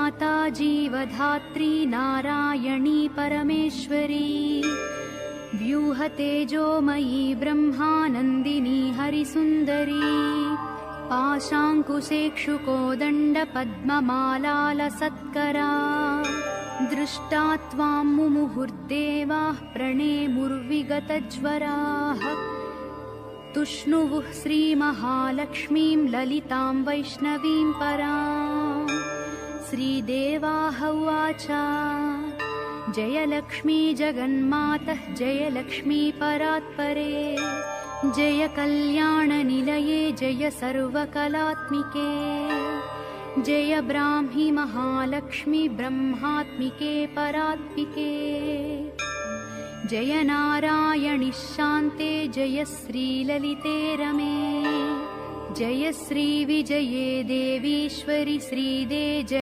माता जीवधात्री नारायणी परमेश्वरी व्यूहतेजोमयी ब्रह्मानन्दिनी हरिसुन्दरी पाशाङ्कुशेक्षुकोदण्डपद्ममालालसत्करा दृष्टा त्वां मुमुहुर्देवाः प्रणेमुर्विगतज्वराः तुष्णुवुः श्रीमहालक्ष्मीं ललितां वैष्णवीं पराम् श्रीदेवाः उवाच जय लक्ष्मी जगन्मातः जय लक्ष्मी परात्परे जय कल्याणनिलये जय सर्वकलात्मिके जय ब्राह्मी महालक्ष्मी ब्रह्मात्मिके परात्मिके जय नारायणि शान्ते जय श्रीललिते रमे जय श्रीविजये देवीश्वरि श्रीदे जय